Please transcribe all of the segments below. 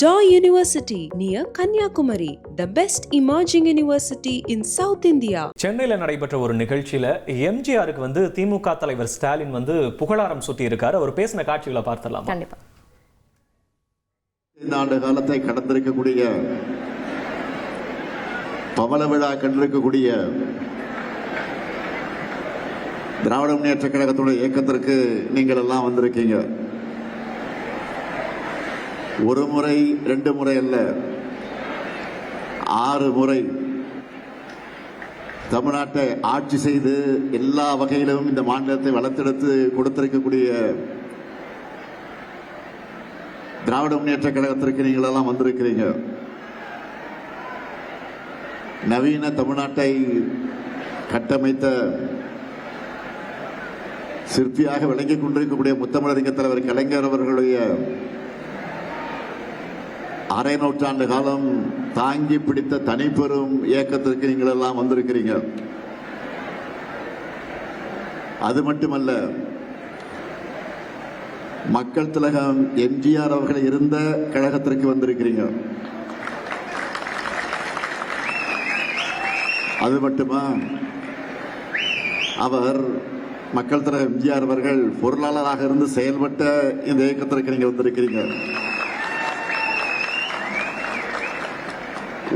Daw University near Kanyakumari, the best emerging university in South India. சென்னையில் நடைபெற்ற ஒரு நிகழ்ச்சியில எம்ஜிஆருக்கு திமுக தலைவர் ஸ்டாலின் புகழாரம் சுட்டி இருக்காரு. அவர் பேசின காட்சிகளை பார்த்தலாம். கண்டிப்பா. இந்த ஆண்டு காலத்தை கடந்திருக்கக்கூடிய பவள விழா கண்டிருக்கக்கூடிய திராவிட முன்னேற்ற கழகத்துடைய இயக்கத்திற்கு நீங்கள் எல்லாம் வந்திருக்கீங்க. ஒரு முறை 2 முறை அல்ல, 6 முறை தமிழ்நாட்டை ஆட்சி செய்து எல்லா வகையிலும் இந்த மாநிலத்தை வளர்த்தெடுத்து கொடுத்திருக்கக்கூடிய திராவிட முன்னேற்ற கழகத்திற்கு நீங்கள் எல்லாம் வந்திருக்கிறீங்க. நவீன தமிழ்நாட்டை கட்டமைத்த சிற்பியாக விளங்கிக் கொண்டிருக்கக்கூடிய முத்தமிழறிஞர் தலைவர் கலைஞர் அவர்களுடைய அரை நூற்றாண்டு காலம் தாங்கி பிடித்த தனிப்பெரும் இயக்கத்திற்கு நீங்கள் எல்லாம் வந்திருக்கிறீங்க. அது மட்டுமல்ல, மக்கள் திலகம் எம்ஜிஆர் அவர்கள் இருந்த கழகத்திற்கு வந்திருக்கிறீங்க. அது மட்டுமா, அவர் மக்கள் திலகம் எம்ஜிஆர் அவர்கள் பொருளாளராக இருந்து செயல்பட்ட இந்த இயக்கத்திற்கு நீங்க வந்திருக்கிறீங்க.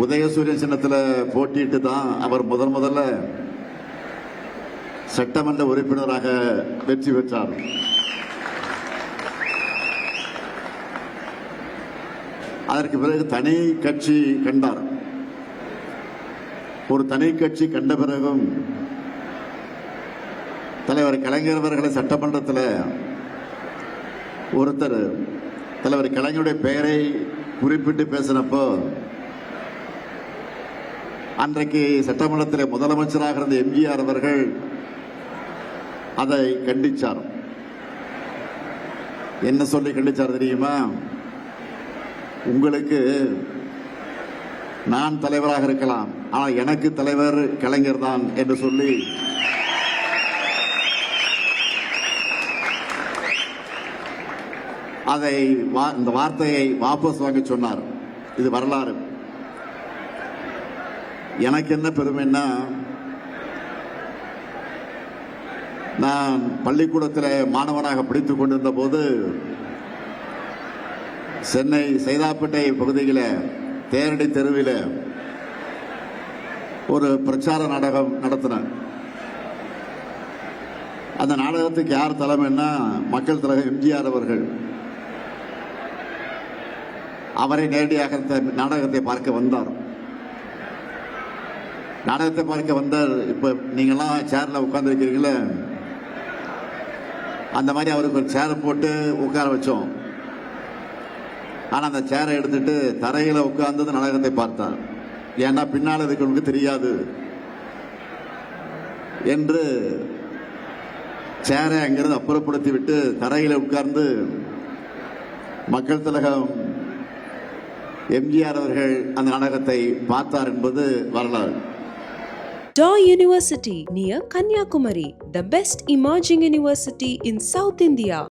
உதயசூரியன் சின்னத்தில் போட்டிட்டு தான் அவர் முதல்ல சட்டமன்ற உறுப்பினராக வெற்றி பெற்றார். அதற்கு பிறகு தனி கட்சி கண்டார். ஒரு தனி கட்சி கண்ட பிறகும் தலைவர் கலைஞர் அவர்களை சட்டமன்றத்தில் ஒருத்தர் தலைவர் கலைஞருடைய பெயரை குறிப்பிட்டு பேசினப்போ, அன்றைக்கு சட்டமன்றத்தில் முதலமைச்சராக இருந்த எம்ஜிஆர் அவர்கள் அதை கண்டிச்சார். என்ன சொல்லி கண்டிச்சார் தெரியுமா? உங்களுக்கு நான் தலைவராக இருக்கலாம், ஆனால் எனக்கு தலைவர் கலைஞர் தான் என்று சொல்லி அதை இந்த வார்த்தையை வாபஸ் வாங்க சொன்னார். இது வரலாறு. எனக்கு என்ன பெருமைன்னா, நான் பள்ளிக்கூடத்தில் மாணவனாக படித்துக் கொண்டிருந்த போது சென்னை சைதாப்பேட்டை பகுதியில் தேரடி தெருவில் ஒரு பிரச்சார நாடகம் நடத்தினேன். அந்த நாடகத்துக்கு யார் தலைமைன்னா மக்கள் தலைவர் எம்ஜிஆர் அவர்கள். அவரை நேரடியாக நாடகத்தை பார்க்க வந்தார். நாடகத்தை பார்க்க வந்தார். இப்ப நீங்கெல்லாம் சேர்ல உட்கார்ந்துருக்கீங்களே, அந்த மாதிரி அவருக்கு ஒரு சேரை போட்டு உட்கார வச்சோம். ஆனா அந்த சேரை எடுத்துட்டு தரையில உட்கார்ந்து நாடகத்தை பார்த்தார். ஏன்னா பின்னால் இருக்கிறவங்களுக்கு தெரியாது என்று சேரை அங்கிருந்து அப்புறப்படுத்தி விட்டு தரையில உட்கார்ந்து மக்கள் திலகம் எம்ஜிஆர் அவர்கள் அந்த நாடகத்தை பார்த்தார் என்பது வரலாறு. Daw University near Kanyakumari, the best emerging university in South India.